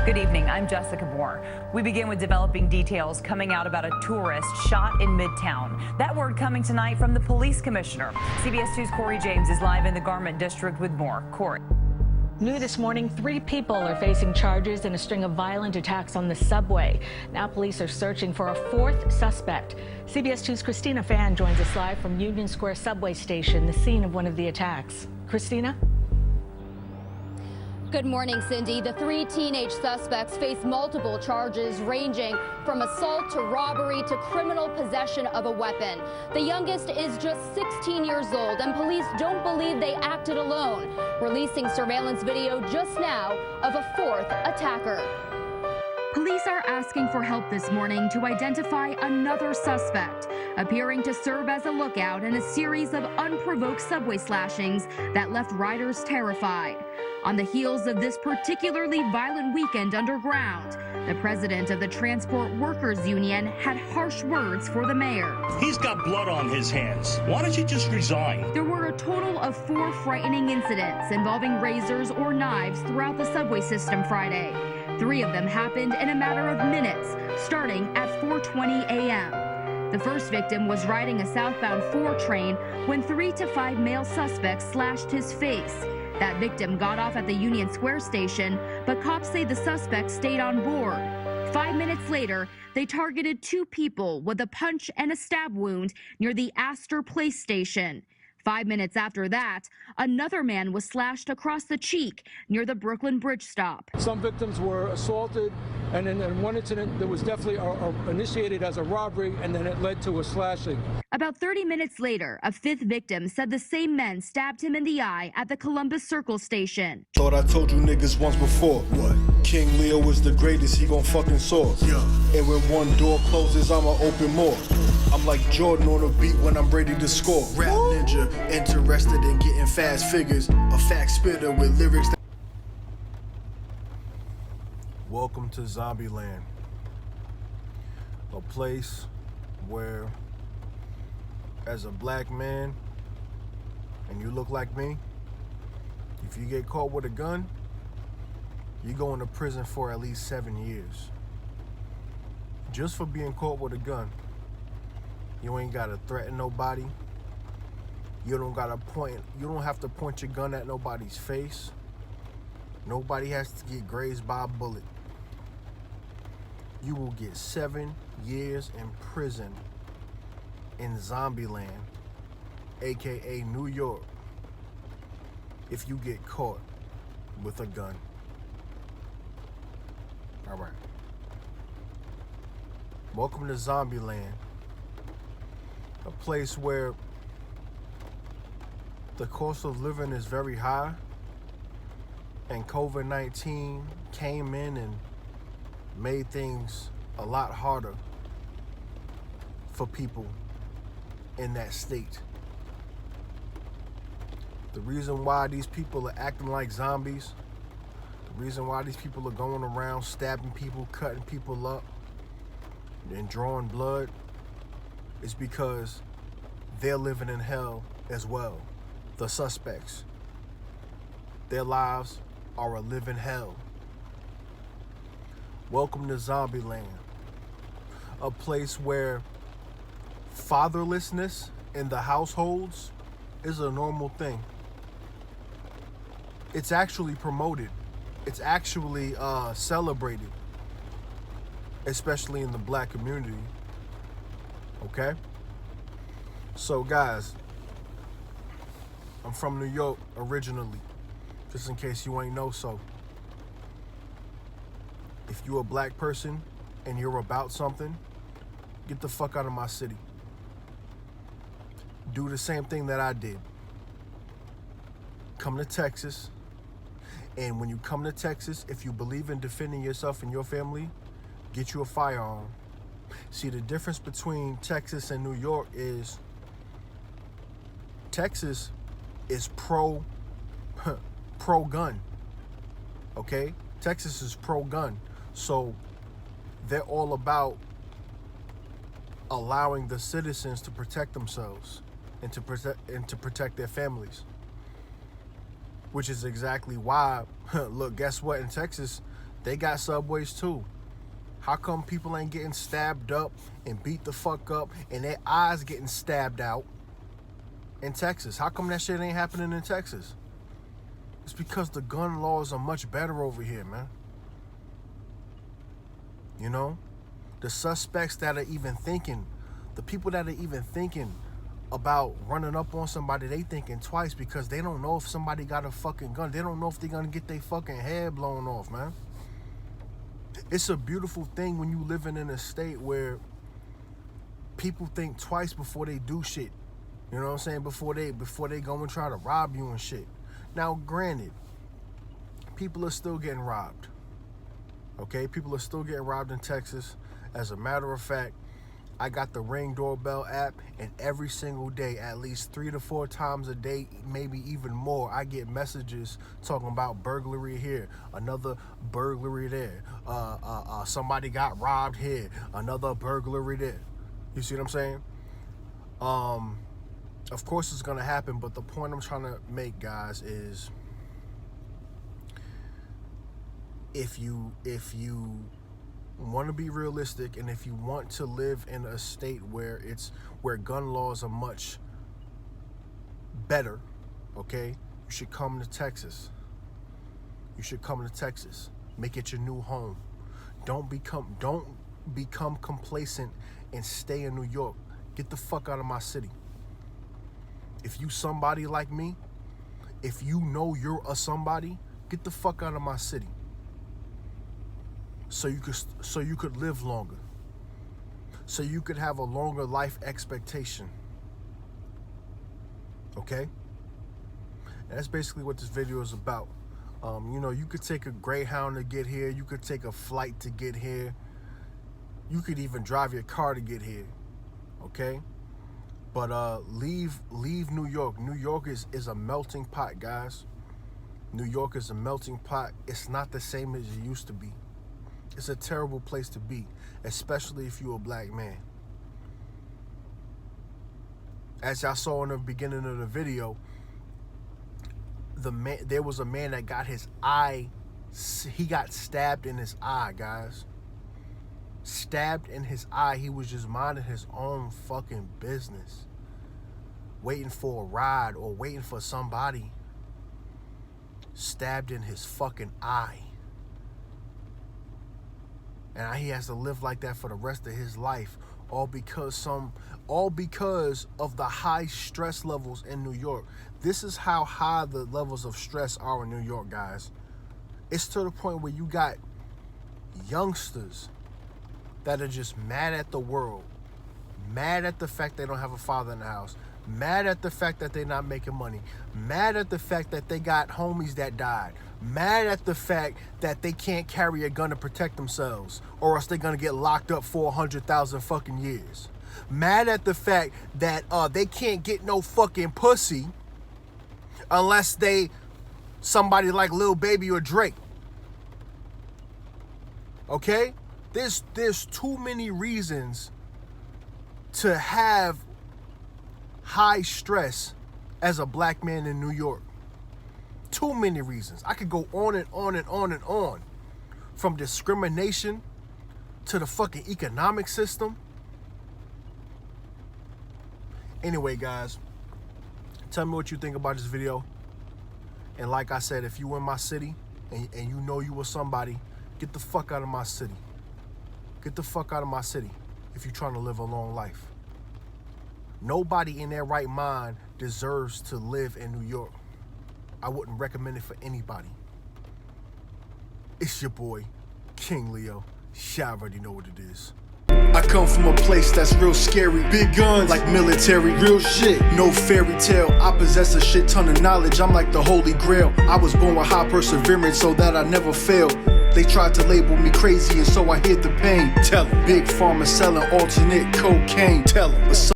Good evening. I'm Jessica Moore. We begin with developing details coming out about a tourist shot in Midtown. That word coming tonight from the police commissioner. CBS 2's Corey James is live in the Garment District with more. Corey. New this morning, 3 people are facing charges in a string of violent attacks on the subway. Now police are searching for a 4th suspect. CBS 2's Christina Fan joins us live from Union Square subway station, the scene of one of the attacks. Christina? Good morning, Cindy. The 3 teenage suspects face multiple charges ranging from assault to robbery to criminal possession of a weapon. The youngest is just 16 years old, and police don't believe they acted alone, releasing surveillance video just now of a 4th attacker. Police are asking for help this morning to identify another suspect, appearing to serve as a lookout in a series of unprovoked subway slashings that left riders terrified. On the heels of this particularly violent weekend underground, the president of the Transport Workers Union had harsh words for the mayor. He's got blood on his hands. Why don't you just resign? There were a total of 4 frightening incidents involving razors or knives throughout the subway system Friday. 3 of them happened in a matter of minutes, starting at 4:20 a.m. The first victim was riding a southbound 4 train when 3 to 5 male suspects slashed his face. That victim got off at the Union Square station, but cops say the suspect stayed on board. 5 minutes later, they targeted 2 people with a punch and a stab wound near the Astor Place station. 5 minutes after that, another man was slashed across the cheek near the Brooklyn Bridge stop. Some victims were assaulted, and in one incident that was definitely initiated as a robbery, and then it led to a slashing. About 30 minutes later, a 5th victim said the same men stabbed him in the eye at the Columbus Circle station. Thought I told you niggas once before. What? King Leo was the greatest, he gon' fucking soar. Yeah. And when one door closes, I'ma open more. I'm like Jordan on a beat when I'm ready to score. Rap ninja, interested in getting fast figures. A fact spitter with lyrics. Welcome to Zombieland. A place where, as a black man, and you look like me, if you get caught with a gun, you go into prison for at least 7 years. Just for being caught with a gun. You ain't gotta threaten nobody. You don't have to point your gun at nobody's face. Nobody has to get grazed by a bullet. You will get 7 years in prison in Zombieland, aka New York, if you get caught with a gun. All right. Welcome to Zombieland, a place where the cost of living is very high, and COVID-19 came in and made things a lot harder for people in that state. The reason why these people are acting like zombies, the reason why these people are going around stabbing people, cutting people up, and drawing blood is because they're living in hell as well. The suspects, their lives are a living hell. Welcome to Zombieland, a place where fatherlessness in the households is a normal thing. It's actually promoted. It's actually celebrated, especially in the black community. Okay? So guys, I'm from New York originally, just in case you ain't know so. If you're a black person and you're about something, get the fuck out of my city. Do the same thing that I did. Come to Texas, and when you come to Texas, if you believe in defending yourself and your family, get you a firearm. See, the difference between Texas and New York is Texas is pro-gun, okay? Texas is pro-gun, so they're all about allowing the citizens to protect themselves and to protect their families, which is exactly why, look, guess what? In Texas, They got subways too. How come people ain't getting stabbed up and beat the fuck up and their eyes getting stabbed out in Texas? How come that shit ain't happening in Texas? It's because the gun laws are much better over here, man. You know? The suspects that are even thinking, the people that are even thinking about running up on somebody, they thinking twice because they don't know if somebody got a fucking gun. They don't know if they're gonna get their fucking head blown off, man. It's a beautiful thing when you living in a state where people think twice before they do shit. You know what I'm saying? Before they go and try to rob you and shit. Now, granted, people are still getting robbed. Okay? People are still getting robbed in Texas. As a matter of fact, I got the Ring doorbell app, and every single day, at least 3 to 4 times a day, maybe even more, I get messages talking about burglary here, another burglary there, somebody got robbed here, another burglary there. You see what I'm saying? Of course it's gonna happen, but the point I'm trying to make, guys, is if you want to be realistic, and if you want to live in a state where gun laws are much better, okay, you should come to Texas. You should come to Texas. Make it your new home. Don't become complacent and stay in New York. Get the fuck out of my city. If you somebody like me, if you know you're a somebody, get the fuck out of my city. So you could live longer. So you could have a longer life expectation. Okay? And that's basically what this video is about. You know, you could take a Greyhound to get here. You could take a flight to get here. You could even drive your car to get here. Okay? But leave New York. New York is a melting pot, guys. New York is a melting pot. It's not the same as it used to be. It's a terrible place to be, especially if you're a black man. As y'all saw in the beginning of the video, there was a man that got his eye, he got stabbed in his eye, guys. Stabbed in his eye. He was just minding his own fucking business, waiting for a ride or waiting for somebody. Stabbed in his fucking eye. And he has to live like that for the rest of his life, all because of the high stress levels in New York. This is how high the levels of stress are in New York, guys. It's to the point where you got youngsters that are just mad at the world, mad at the fact they don't have a father in the house, mad at the fact that they're not making money, mad at the fact that they got homies that died, mad at the fact that they can't carry a gun to protect themselves, or else they're gonna get locked up for 100,000 fucking years. Mad at the fact that they can't get no fucking pussy unless they somebody like Lil Baby or Drake. Okay? There's too many reasons to have high stress as a black man in New York. Too many reasons. I could go on and on and on and on. From discrimination to the fucking economic system. Anyway, guys, tell me what you think about this video. And like I said, if you in my city and you know you were somebody, get the fuck out of my city. Get the fuck out of my city if you're trying to live a long life. Nobody in their right mind deserves to live in New York. I wouldn't recommend it for anybody. It's your boy, King Leo. Y'all already know what it is. I come from a place that's real scary. Big guns, like military, real shit, no fairy tale. I possess a shit ton of knowledge, I'm like the holy grail. I was born with high perseverance so that I never fail. They tried to label me crazy and so I hid the pain. Tell 'em. Big Pharma selling alternate cocaine. Tell 'em.